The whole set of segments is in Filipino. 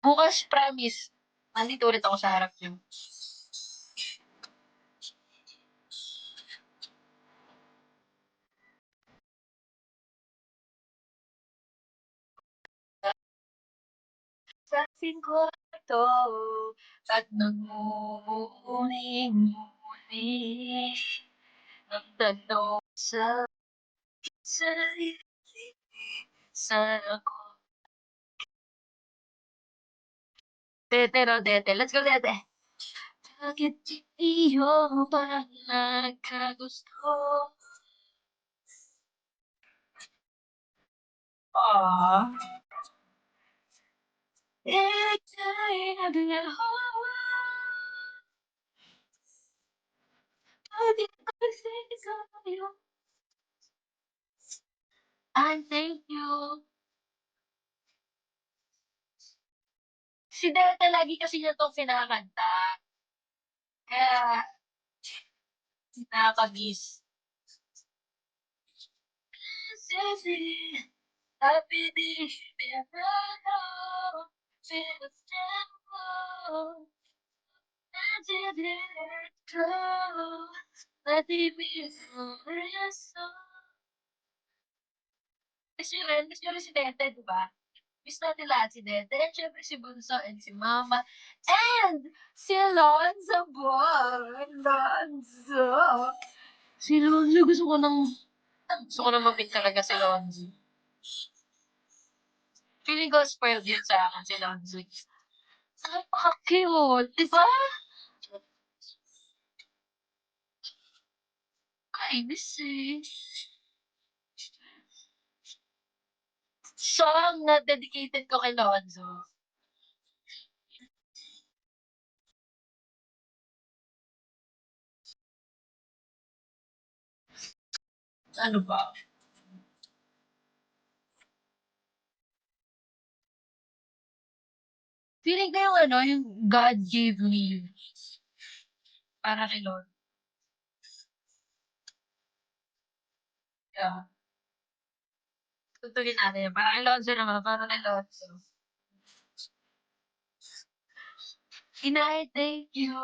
Bukas promise, nandito ulit ako sa harap niyo. Sa aking kwarto at nagmumuni-muni ng tanong sa sarili, saan ako? Dete, no, Dete. Let's go, Dete. Bakit iyo ba nagkagusto? Aww. Ika'y naglaho. Pwede ko sa'yo. I thank you. Si Dete lagi kasi niya 'tong kinakanta. Kaya nakaka-miss. Sisi, napili pero pinagtanggol. Nandito, natibig ang reason. Miss niyo rin si Dete, di ba? Miss natin lahat si Dede, and syempre si Bunso, and si Mama, and si Lonzo boy, Lonzo. Si Lonzo, gusto ko nang ma-meet talaga si Lonzo. Feeling ko spoiled yun sa akin si Lonzo. Napaka-cute, di ba? Kainis eh. Song na dedicated ko kay Lonzo. Ano ba? Feeling ko yung ano, yung God gave me para kay Lord. Yeah. Tutugin natin yan. Parang kay Lonzo naman, parang kay Lonzo. And I thank you.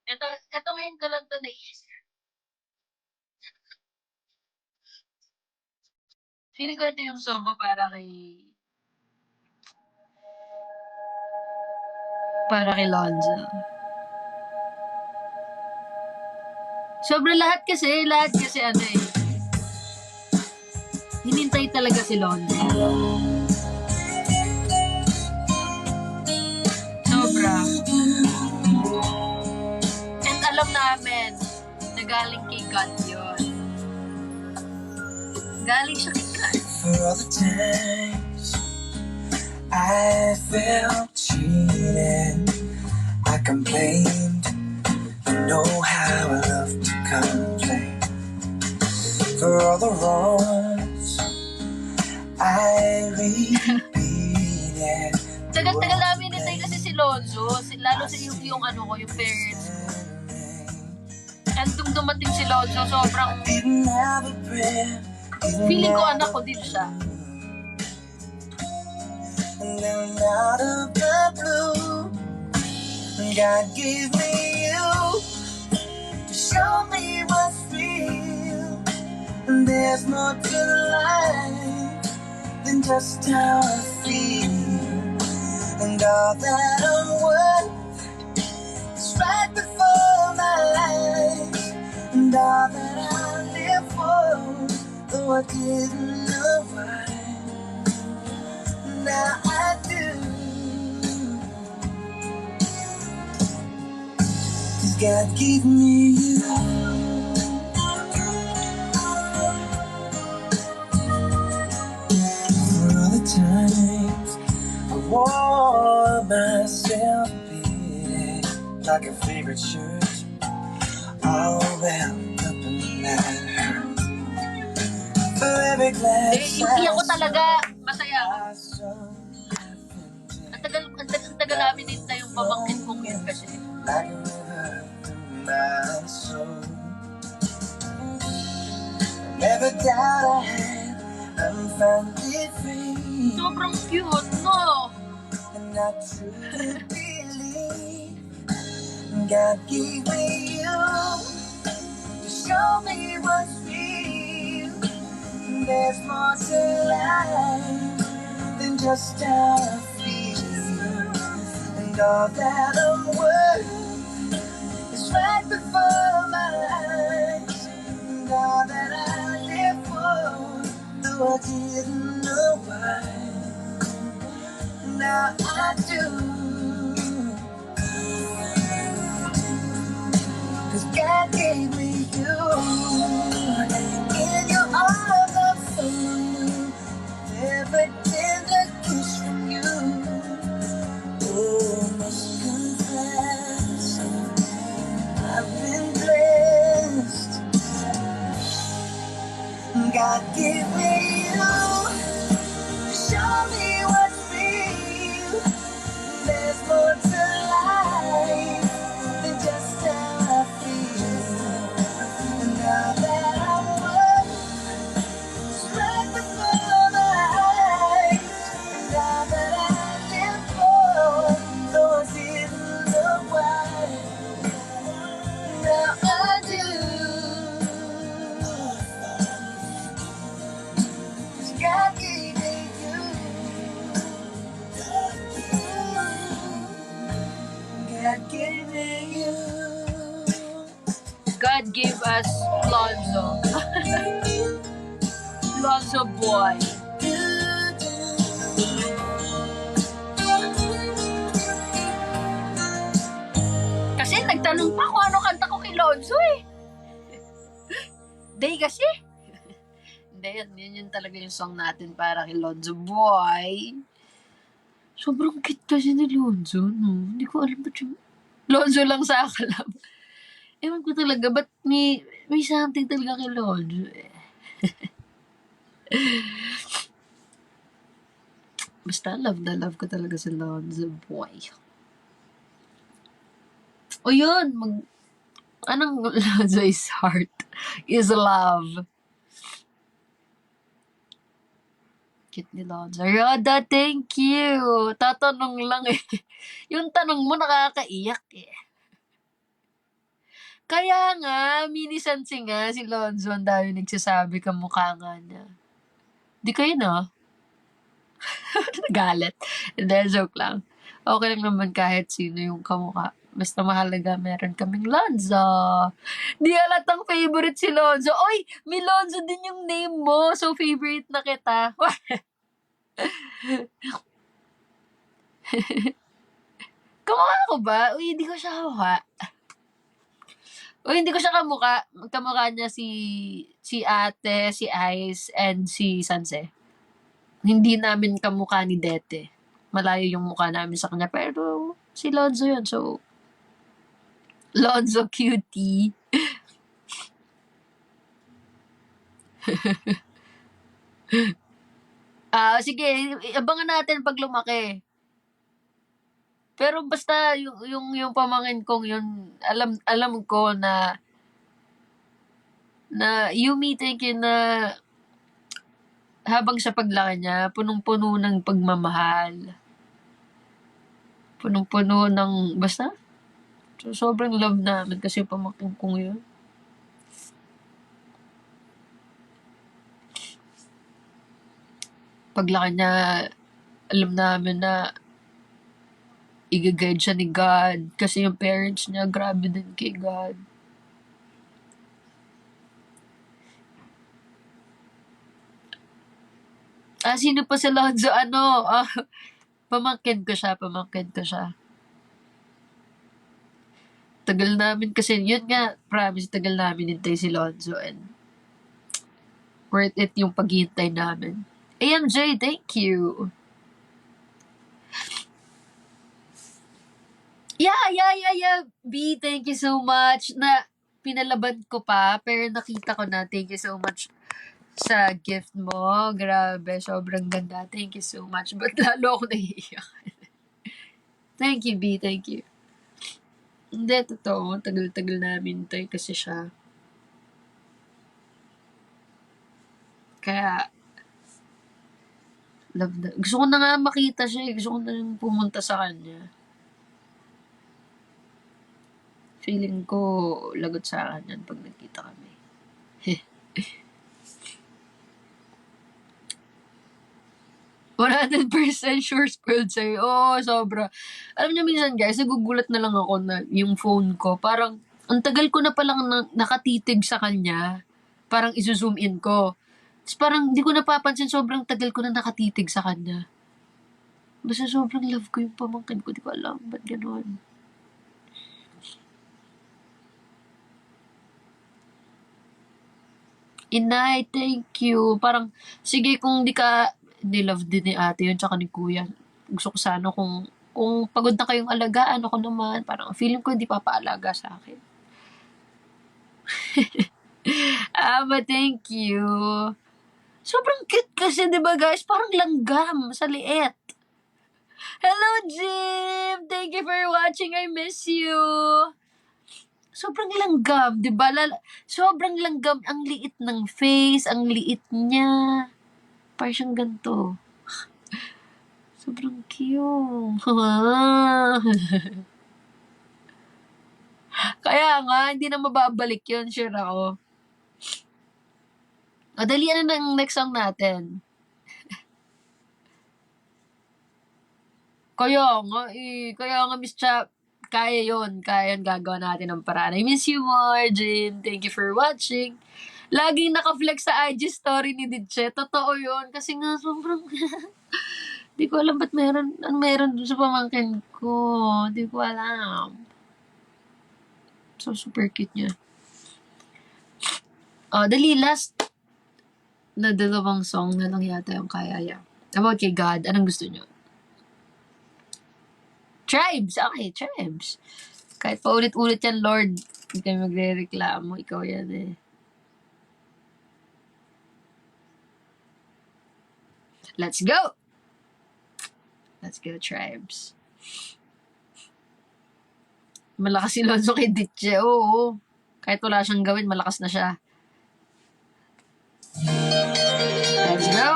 Ito ngayon ko lang 'to naisip. Feeling ko ito yung song ko para kay Lonzo. Sobrang lahat kasi ano eh, hinintay talaga si Lonzo. Sobra. And alam namin na galing kay God yun. Galing siya kay God. For all the times I felt cheated, I complained. You know how I love to complain. For all the wrongs I repeated. Tagal-tagal namin nintay kasi si Lonzo, lalo sa yung ano ko, yung parents ko. And nung dumating si Lonzo, sobrang Didn't have a prayer. feeling ko anak ko din siya. And then out of the blue, God gave me you to show me what's real. And there's more to life than just how I feel. And all that I'm worth is right before my eyes. And all that I live for, though I didn't know why, now I do. 'Cause God gave me you. For all the times I wore myself beating like a favorite shirt, all wrapped up in that hurt. For every glass Yung iyak ko talaga, masaya ako. I saw Ang tagal namin nintay yung pamangkin kong yun kasi. like a river through my soul. Never doubt I had, I'm finally free. Sobrang cute, no? And I truly believe God gave me you to show me what's real. There's more to life than just how I feel. And all that I'm worth is right before my eyes. And all that I live for, though I didn't know why, now I do. 'Cause God gave me you. In your arms I'm so new. Every tender kiss from you. Oh, must confess, I've been blessed. God gave me you. Show me what's real. There's more to life than just how I feel. And now that I'm worth is right before my eyes. And now that I live for, though I didn't know why, now I do. 'Cause God gave me you. God gave me you. God gave us Lonzo. Lonzo boy. Kasi nagtanong pa kung ano kanta ko kay Lonzo eh. Day kasi. Hindi, yun talaga yung song natin para kay Lonzo boy. Sobrang cute kasi ni Lonzo, no? Hindi ko alam ba't yung Lonzo lang sa akala. Ewan ko talaga, ba't may something talaga kay Lonzo eh. Basta love na love ko talaga si Lonzo boy. O yun, anong Lonzo is heart, is love. Cute ni Lonzo. Yoda, thank you. Tatanong lang eh. Yung tanong mo nakakaiyak eh. Kaya nga, minisansi nga si Lonzo, ang dami nagsasabi kamukha nga niya. Di kayo na? Nagalit. Hindi, joke lang. Okay lang naman kahit sino yung kamukha. Basta mahalaga, meron kaming Lonzo. Di halatang favorite si Lonzo. Oy, may Lonzo din yung name mo. So, favorite na kita. Kamukha ko ba? Uy, hindi ko siya kamukha. Uy, hindi ko siya kamukha. Kamukha niya si ate, si Ice, and si Sanse. Hindi namin kamukha ni Dete. Malayo yung mukha namin sa kanya. Pero si Lonzo yun. So, Lonzo cutie. Sige, abangan natin pag lumaki. Pero basta yung pamangkin kong yun, alam ko na Yumi, thank you na habang sa paglaki niya, punong-puno ng pagmamahal. Punong-puno ng, basta, so, sobrang love namin kasi yung pamangkin kong yun. Paglaki niya, alam namin na i-guide siya ni God kasi yung parents niya, grabe din kay God. Sino pa si Lonzo? Pamangkin ko siya. Tagal namin kasi, yun nga, promise, tagal namin hintay si Lonzo and worth it yung paghihintay namin. AMJ, thank you. Yeah. B, thank you so much. Na pinalaban ko pa, pero nakita ko na. Thank you so much sa gift mo. Grabe, sobrang ganda. Thank you so much. But lalo ako naiiyak. Thank you, B. Thank you. Hindi, totoo. Tagal-tagal namin tayo kasi siya. Kaya, love na. Gusto ko na nga makita siya eh. Gusto ko na rin pumunta sa kanya. Feeling ko, lagot sa akin yan pag nagkita kami. 100% sure spoiled sa'yo. Oo, sobra. Alam niyo minsan guys, nagugulat na lang ako na yung phone ko, parang, ang tagal ko na palang nakatitig sa kanya. Parang iso-zoom in ko. Tapos parang hindi ko napapansin, sobrang tagal ko na nakatitig sa kanya. Basta sobrang love ko yung pamangkin ko, di ko alam, ba't gano'n? Inay, thank you. Parang, sige kung di love din ni ate yun, tsaka ni kuya. Gusto ko sana kung pagod na kayong alagaan, ako naman, parang feeling ko hindi papaalaga sa akin. But thank you. Sobrang cute kasi, di ba guys? Parang langgam sa liit. Hello, Jim! Thank you for watching. I miss you. Sobrang langgam, di ba? Sobrang langgam. Ang liit ng face, ang liit niya. Parang siyang ganito. Sobrang cute. Kaya nga, hindi na mababalik yun. Sure ako. O, dalian na ng next song natin. Kaya nga, Miss Chap, kaya yun, gagawa natin ng paraan. I miss you more, Jim. Thank you for watching. Laging naka-flex sa IG story ni Didche. Totoo yun. Kasi nga, sobrang, di ko alam ba't meron dun sa pamangkin ko. Di ko alam. So, super cute niya. Dali, last na dalawang song na lang yata yung kaya yan. About kay God, anong gusto niyo? Tribes! Okay, Tribes. Kahit paulit-ulit yan, Lord. Hindi kayo magre-reklamo. Ikaw yan eh. Let's go! Let's go, Tribes. Malakas si Lonzo kay Ditche. Oo. Kahit wala siyang gawin, malakas na siya. Let's go!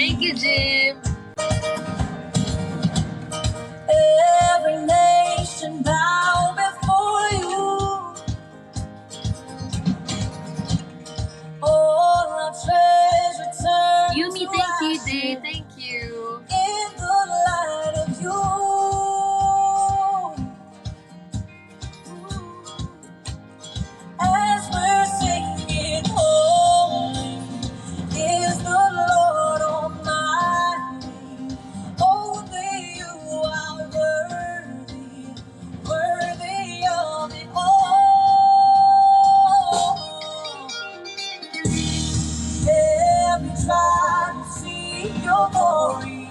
Thank you, Jim. Every nation bow before you. All our treasure turns Yumi, to thank you, ashes Day. Thank you. in the light of you. As we're singing, holy is the Lord Almighty. Only you are worthy, worthy of it all. Every tribe will see your glory.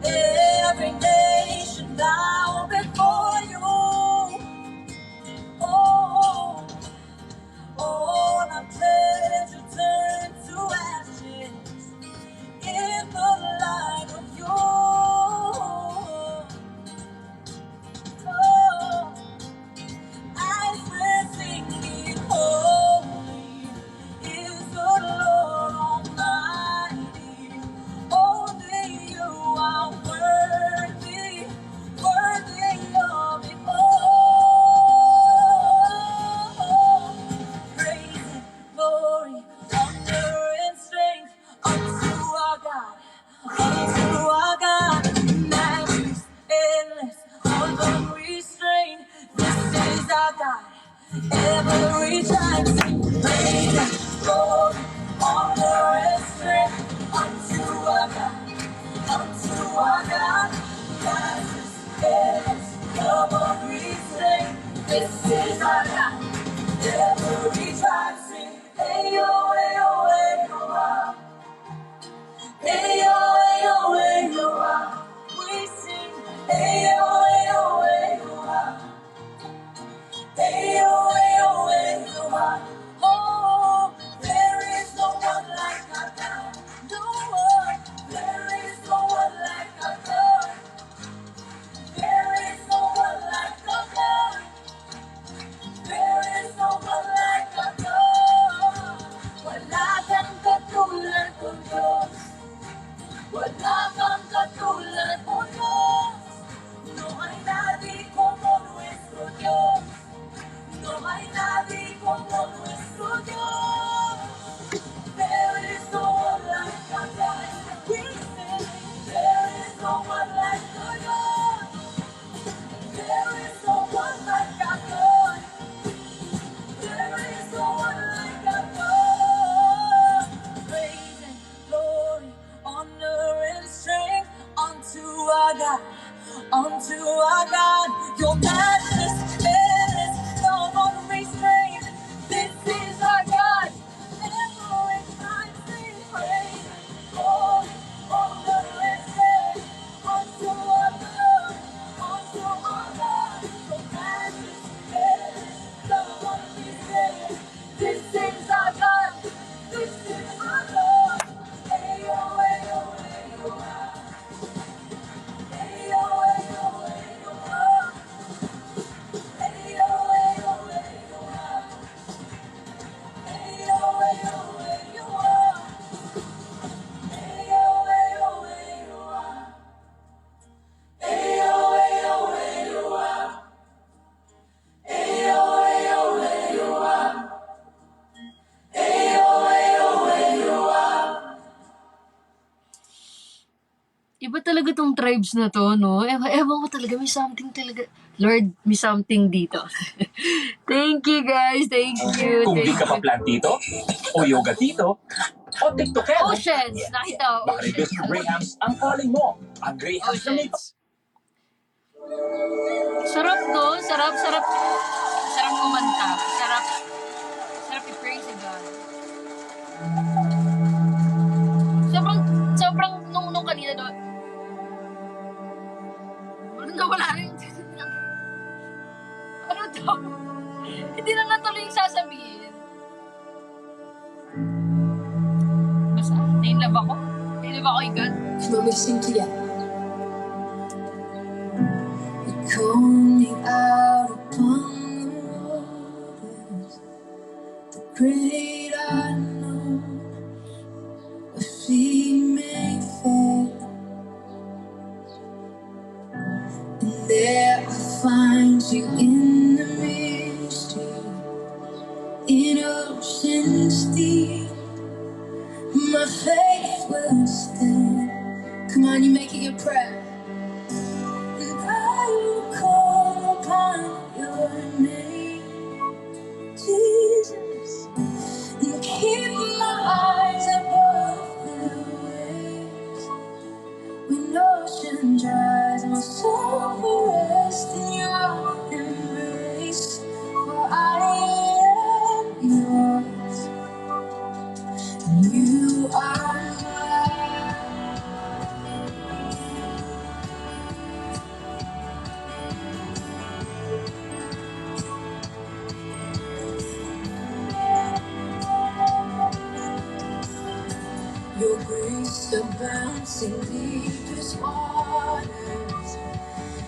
Every nation bow before you. Oh, all our pleasure turn to ashes in the light of you. Oh, as we're singing, holy is the Lord Almighty. Only you are worthy, worthy of it all. Praise and glory, honor and strength unto our God, unto our God. Matchless, endless, unrestrained. This is our God. Every time sing praise and glory, honor and strength unto our God, unto our God. Matchless, endless, unrestrained. This is our God. Every time sing, hey yo, hey yo, hey yo, ah. Hey yo, hey yo, hey yo, ah. We sing, hey yo, hey yo, hey yo, ah. Hey yo, hey yo, unto our God. Your matchless, endless love unrestrained. This is our God. Never in time we praise. Lord, honor and praise unto our God, unto our God. Your matchless, endless love unrestrained. This is our God. This is our God. Ayo, ayo, ayo, ayo, ayo, ayo, ayo, ayo, ayo, ayo, Iba talaga tong tribes na to, no? Ewan ko talaga, may something talaga. Lord, may something dito. Thank you, guys. Thank you. Kung di Thank ka pa you. plantito, o yoga tito, o tiktokero, Oceans! Nakita ko, baka ni oceans. Mr. Grahams ang calling mo. Ang Grahams na nito. Oceans. Sarap, no? Sarap, sarap. Sarap kumanta. Sarap. Sarap i-praise si God. Sobrang nung kanina doon. Nawala rin. Ano to? Hindi na natuloy yung sasabihin. Basta, nainlove ako. Nainlove ako kay God. When we sing together, you're calling out upon the waters, the great unknown, where feet may fail, and there I find you in the mystery, in oceans deep. My faith will stand. Come on, you make it your prayer. And I will call upon your name, Jesus, and keep my eyes above the waves. When ocean dries, my soul will rest in your embrace. For I am yours, and you are mine. Your grace abounds in deepest waters.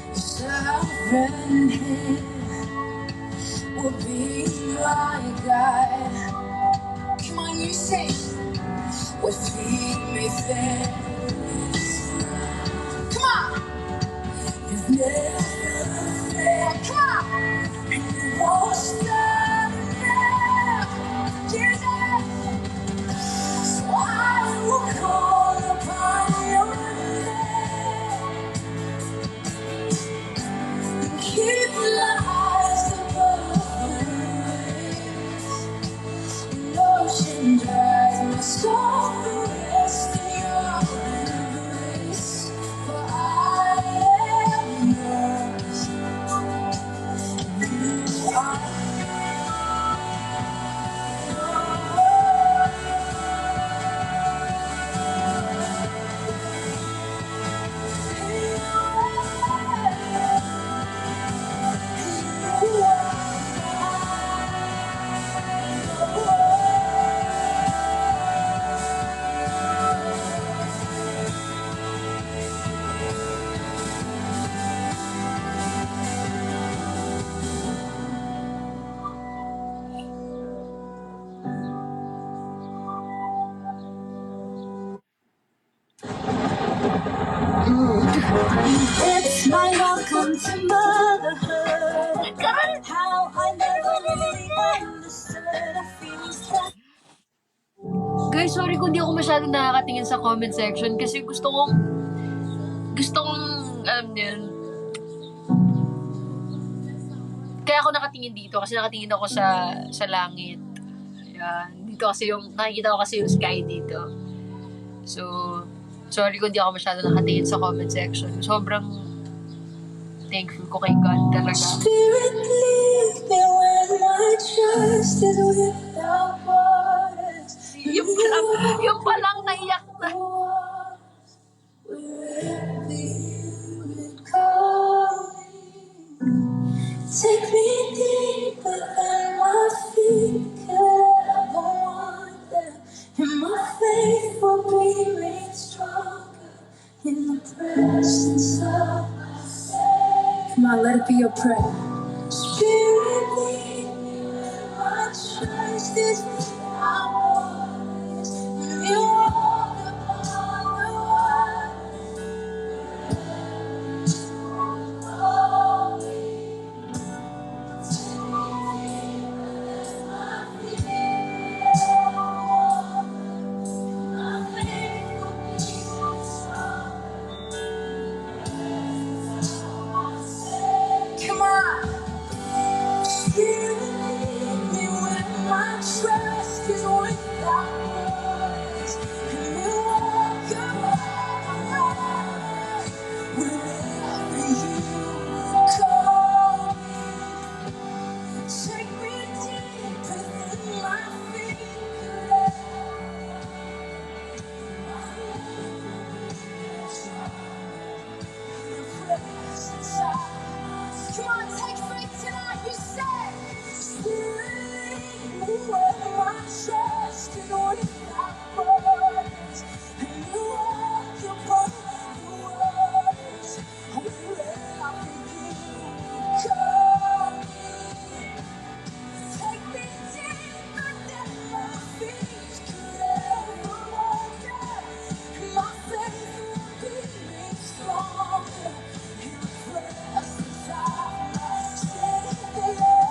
Your sovereign hand will be my guide. Come on, you sing. Where feet may fail. Come on. You've never failed. Come on. And you won't stop now. Jesus. So I will call upon your name and keep my eyes above the waves. When ocean dries, my soul will rest in your embrace. For I am yours, you are It's my welcome to motherhood. How I never really understood the feelings that Guys, sorry kung di ako masyadong nakakatingin sa comment section kasi gusto kong, alam niyo yun, kaya ako nakatingin dito kasi nakatingin ako sa langit. Ayan. Dito kasi nakikita ko kasi yung sky dito. So, sorry kung di ako masyadong nakatingin sa comment section. Sobrang thankful ko kay God talaga. Spirit, lead me where my trust is without borders. Yung palang naiyak na. Wherever you would call me, take me deeper than my feet could ever wander, and my faith will be made stronger in the presence of my Savior. Come on, let it be your prayer. Spirit, lead me where my trust is without borders. When you walk upon the water, come on. Spirit, lead me where my trust is without borders. And you walk around the water, wherever you call me. Take me deeper than my feet could ever. Come on, take faith tonight. You say, Spirit, where my trust is without borders, and you walk upon the waters. Wherever you call me, take me deeper than my feet could ever wander. My faith will be made stronger in the presence of my Savior.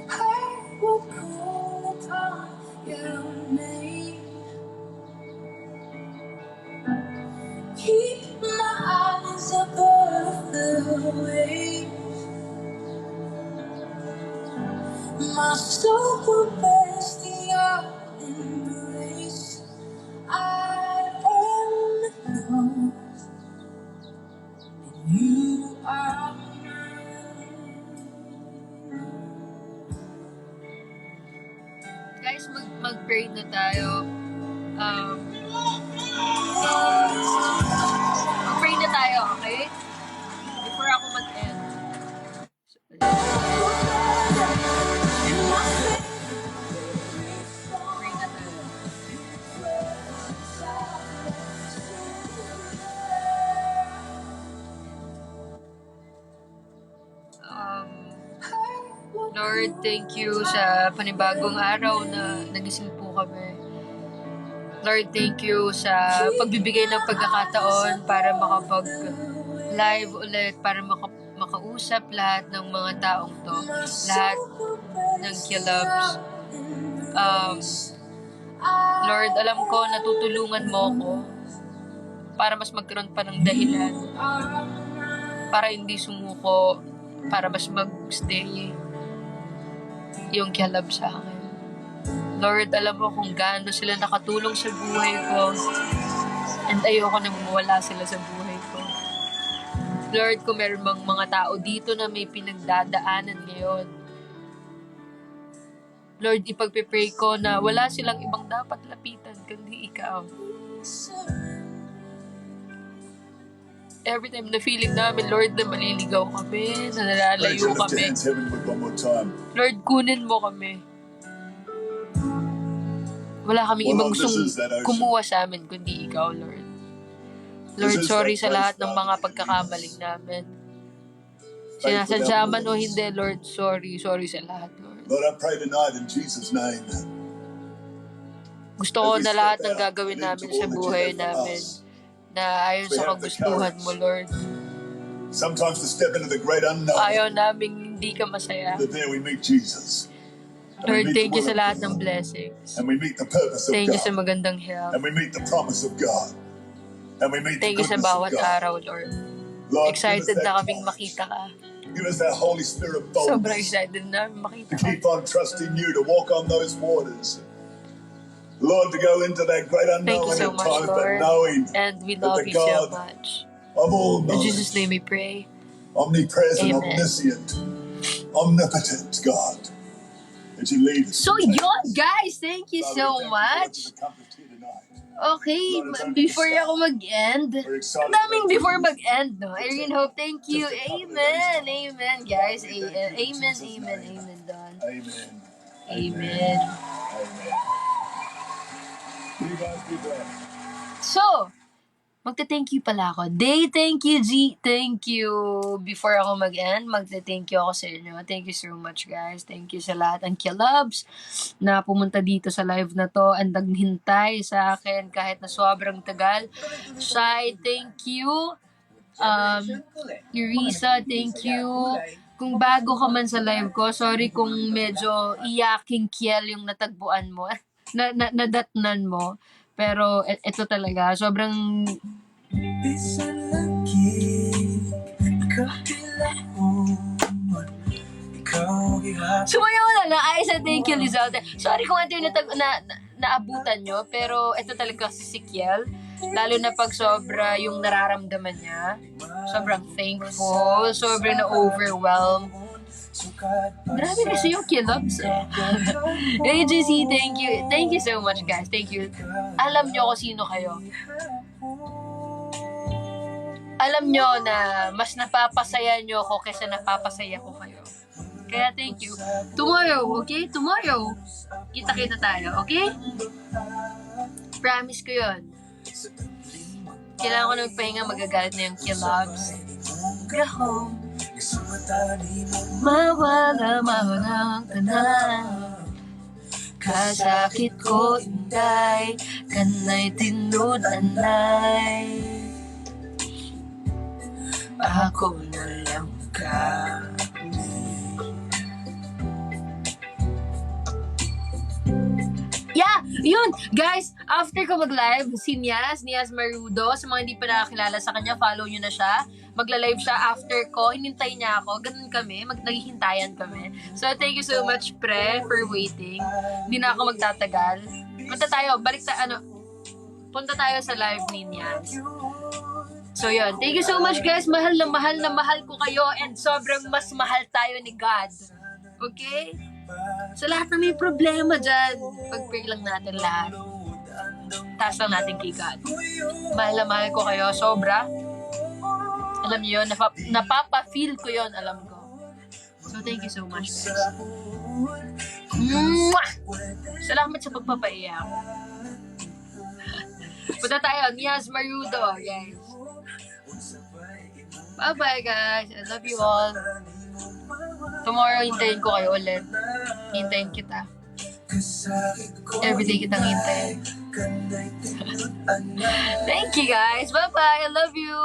I will call upon your name. Keep my eyes above the waves. My soul will rest in your embrace. I am yours, and you are mine. Guys, mag-pray na tayo. Mag-pray na tayo, okay? Before ako mag-end. Pray na tayo. Lord, thank you sa panibagong araw na nagising po kami. Lord, thank you sa pagbibigay ng pagkakataon para makapag-live ulit, para makausap lahat ng mga taong to, lahat ng Kilabs. Lord, alam ko natutulungan mo ako para mas magkaroon pa ng dahilan. Para hindi sumuko. Para mas mag-stay yung kilab sa akin. Lord, alam mo kung gaano sila nakatulong sa buhay ko. And ayoko na mawala sila sa buhay ko. Lord, kung meron bang mga tao dito na may pinagdadaanan ngayon, Lord, ipagpipray ko na wala silang ibang dapat lapitan kundi ikaw. Every time na feeling namin, Lord, na maliligaw kami, na nalalayo kami. Lord, kunin mo kami. Wala kaming ibang gustong kumuha sa amin kundi ikaw, Lord. Lord, sorry sa lahat ng mga pagkakamaling namin. Sinasadya man o hindi, Lord, sorry sa lahat, Lord. Lord, I pray tonight in Jesus' name. Gusto ko na lahat ng gagawin namin sa buhay namin na ayon sa kagustuhan mo, Lord. Sometimes to step into the great unknown. Ayaw namin hindi ka masaya. That there we meet Jesus. Lord, thank you sa lahat ng blessings. And we meet the purpose of Thank you sa God. magandang health. And we meet the promise of God. And we meet Thank the you sa goodness of bawat God. araw, Lord. Lord, Excited give us na that kaming courage. makita ka. Give us that Holy Spirit Sobrang boldness excited na makita to ka. keep on trusting you, to walk on those waters. Lord, to go into that great Thank you unknown so at much, times, but Lord. knowing And we that love the you so God much. of all In knowledge, Jesus' name we pray. omnipresent, Amen. omniscient, omnipotent God, that you lead us. So yun, guys, thank you Father, so we thank you for what much. you've accomplished here tonight. Okay, before ako mag-end, We're excited ang daming about before you. mag-end, no? I really hope, thank you. Just a couple of Amen, days. amen, guys. Father, we thank you in Amen, Jesus' amen, name. amen, Don. Amen. Amen. Amen. You guys be blessed. So, magte-thank you pala ako. Day, thank you, G. Thank you. Before ako mag-end, magte-thank you ako sa inyo. Thank you so much, guys. Thank you sa lahat ng kilabs na pumunta dito sa live na to and naghintay sa akin kahit na sobrang tagal. Shai, thank you. Eurisa, thank you. Kung bago ka man sa live ko, sorry kung medyo iyaking kiel yung natagpuan mo. Nadatnan mo. Pero ito talaga, sobrang sumayaw na lang. I said thank you, Lizalde. Sorry kung ito yung naabutan nyo, pero ito talaga si Kiel. Lalo na pag sobra yung nararamdaman niya. Sobrang thankful, sobrang na-overwhelmed. Grabe kasi yung kilabs eh. AJC, thank you. Thank you so much, guys. Thank you. Alam nyo kung sino kayo. Alam nyo na mas napapasaya nyo ako kaysa napapasaya ko kayo. Kaya thank you. Tomorrow, okay? Tomorrow, kita-kita tayo, okay? Promise ko yun. Kailangan ko na magpahinga, magagalit na yung kilabs. Go home. Mawala ang tanan. Kasakit ko inday, kanay tinudanay. Ako na lang kami. Yeah, yun. Guys, after ko mag-live, si Nias Marudo, sa mga hindi pa nakakilala sa kanya, follow nyo na siya. Magla-live siya after ko, hinintay niya ako, ganun kami, naghihintayan kami. So, thank you so much, pre, for waiting. Hindi na ako magtatagal. Punta tayo sa live ni Nias. So, yun. Thank you so much, guys. Mahal na mahal ko kayo and sobrang mas mahal tayo ni God. Okay? So, lahat na may problema dyan, pag-pray lang natin lahat. Taas lang natin kay God. Mahal na mahal ko kayo, sobra. Alam niyo yun, napapa-feel ko yun, alam ko. So, thank you so much, guys. Mwah! Salamat sa pagpapaiyak. Punta tayo, Nias Marudo, guys. Bye-bye, guys. I love you all. Tomorrow, hintayin ko kayo ulit. Hintayin kita. Everyday kitang hintayin. Thank you, guys. Bye-bye. I love you.